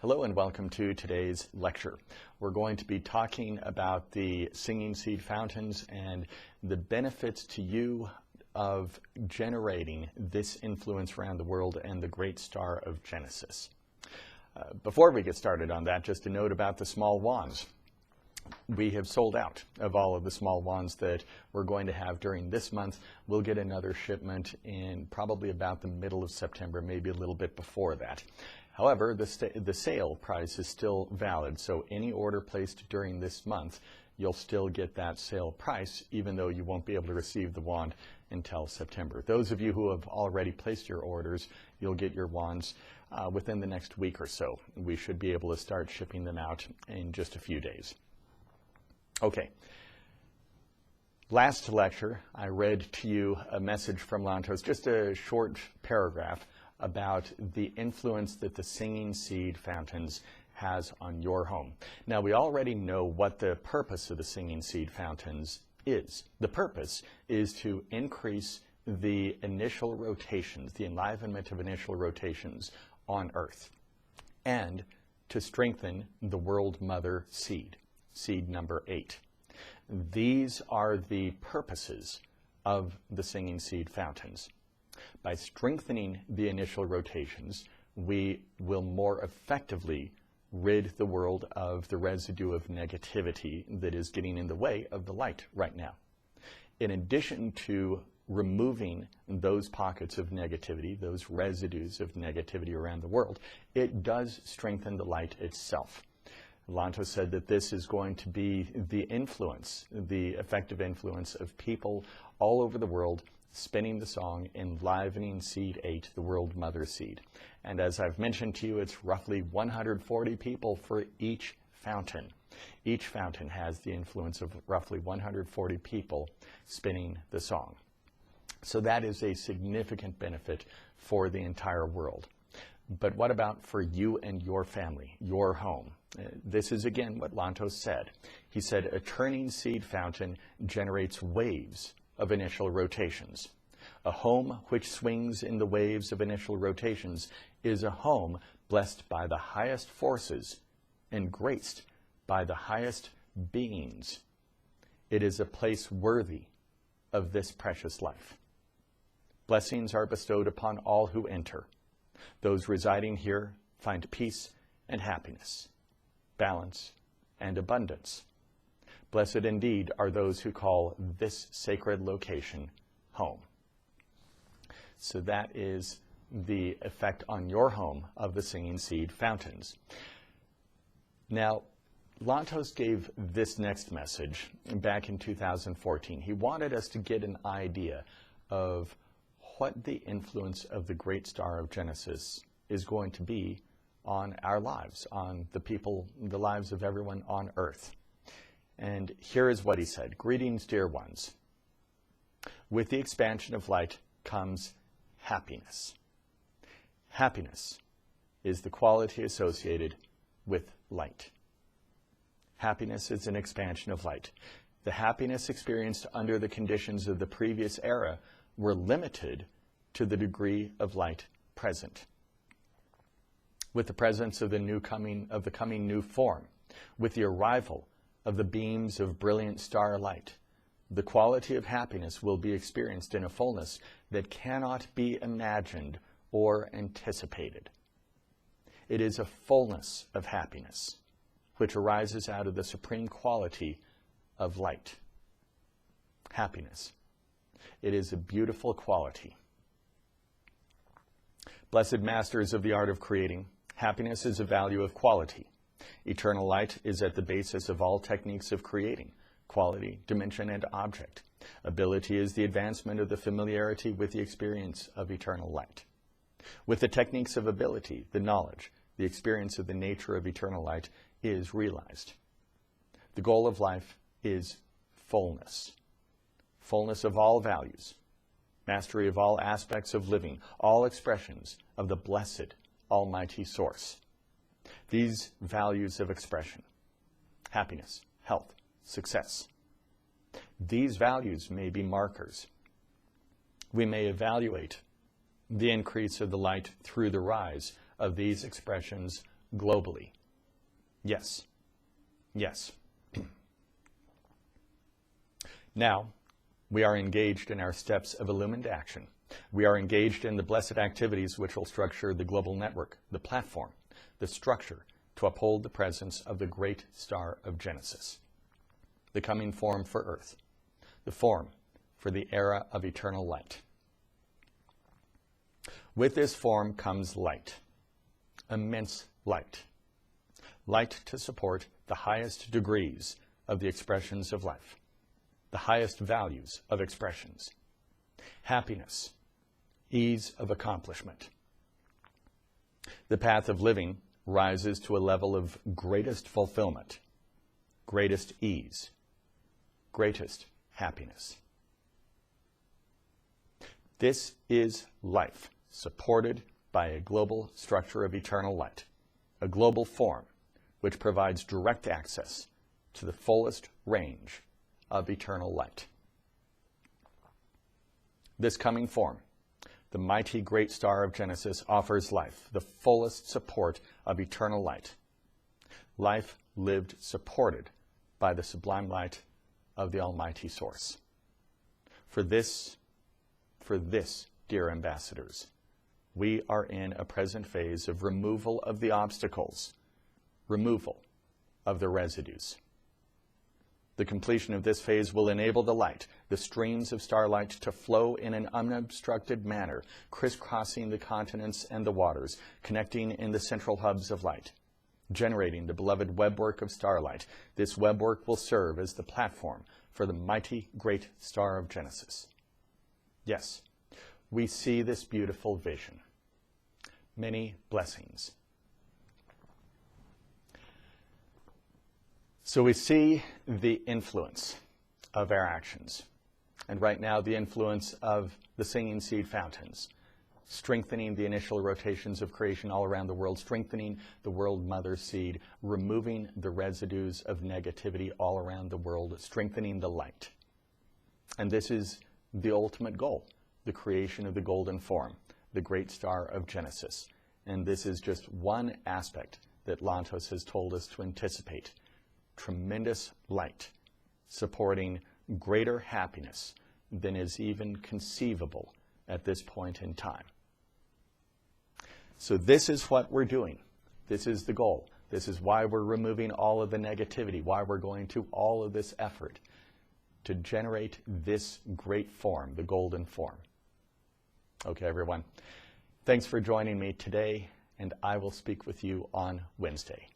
Hello and welcome to today's lecture. We're going to be talking about the singing seed fountains and the benefits to you of generating this influence around the world and the great star of Genesis. Before we get started on that, just a note about the small wands. We have sold out of all of the small wands that we're going to have during this month. We'll get another shipment in probably about the middle of September, maybe a little bit before that. However, the sale price is still valid, so any order placed during this month, you'll still get that sale price, even though you won't be able to receive the wand until September. Those of you who have already placed your orders, you'll get your wands within the next week or so. We should be able to start shipping them out in just a few days. Okay. Last lecture, I read to you a message from Lantos, just a short paragraph about the influence that the singing seed fountains has on your home. Now, we already know what the purpose of the singing seed fountains is. The purpose is to increase the initial rotations, the enlivenment of initial rotations on Earth, and to strengthen the World Mother seed, seed number 8. These are the purposes of the singing seed fountains. By strengthening the initial rotations, we will more effectively rid the world of the residue of negativity that is getting in the way of the light right now. In addition to removing those pockets of negativity, those residues of negativity around the world, it does strengthen the light itself. Lantos said that this is going to be the influence, the effective influence of people all over the world spinning the song, enlivening seed 8, the World Mother seed. And as I've mentioned to you, it's roughly 140 people for each fountain. Each fountain has the influence of roughly 140 people spinning the song. So that is a significant benefit for the entire world. But what about for you and your family, your home? This is again what Lantos said. He said a turning seed fountain generates waves of initial rotations. A home which swings in the waves of initial rotations is a home blessed by the highest forces and graced by the highest beings. It is a place worthy of this precious life. Blessings are bestowed upon all who enter. Those residing here find peace and happiness, balance and abundance. Blessed indeed are those who call this sacred location home. So that is the effect on your home of the singing seed fountains. Now, Lantos gave this next message back in 2014. He wanted us to get an idea of what the influence of the great star of Genesis is going to be on our lives, on the people, the lives of everyone on Earth. And here is what he said. Greetings, dear ones. With the expansion of light comes happiness. Happiness is the quality associated with light. Happiness is an expansion of light. The happiness experienced under the conditions of the previous era were limited to the degree of light present. With the presence of the coming new form, with the arrival of the beams of brilliant starlight, the quality of happiness will be experienced in a fullness that cannot be imagined or anticipated. It is a fullness of happiness which arises out of the supreme quality of light. Happiness. It is a beautiful quality. Blessed masters of the art of creating, happiness is a value of quality. Eternal light is at the basis of all techniques of creating, quality, dimension, and object. Ability is the advancement of the familiarity with the experience of eternal light. With the techniques of ability, the knowledge, the experience of the nature of eternal light is realized. The goal of life is fullness. Fullness of all values, mastery of all aspects of living, all expressions of the blessed, almighty source. These values of expression, happiness, health, success, these values may be markers. We may evaluate the increase of the light through the rise of these expressions globally. Yes. Yes. Now, we are engaged in our steps of illumined action. We are engaged in the blessed activities which will structure the global network, the platform, the structure to uphold the presence of the great star of Genesis, the coming form for Earth, the form for the era of eternal light. With this form comes light, immense light, light to support the highest degrees of the expressions of life, the highest values of expressions, happiness, ease of accomplishment. The path of living rises to a level of greatest fulfillment, greatest ease, greatest happiness. This is life supported by a global structure of eternal light, a global form which provides direct access to the fullest range of eternal light. This coming form, the mighty great star of Genesis, offers life, the fullest support of eternal light. Life lived supported by the sublime light of the Almighty Source. For this, dear ambassadors, we are in a present phase of removal of the obstacles, removal of the residues. The completion of this phase will enable the light, the streams of starlight, to flow in an unobstructed manner, crisscrossing the continents and the waters, connecting in the central hubs of light, generating the beloved webwork of starlight. This webwork will serve as the platform for the mighty great star of Genesis. Yes, we see this beautiful vision. Many blessings. So we see the influence of our actions. And right now, the influence of the singing seed fountains, strengthening the initial rotations of creation all around the world, strengthening the world mother seed, removing the residues of negativity all around the world, strengthening the light. And this is the ultimate goal, the creation of the golden form, the great star of Genesis. And this is just one aspect that Lantos has told us to anticipate. Tremendous light supporting greater happiness than is even conceivable at this point in time. So this is what we're doing. This is the goal. This is why we're removing all of the negativity, why we're going to all of this effort to generate this great form, the golden form. Okay, everyone. Thanks for joining me today, and I will speak with you on Wednesday.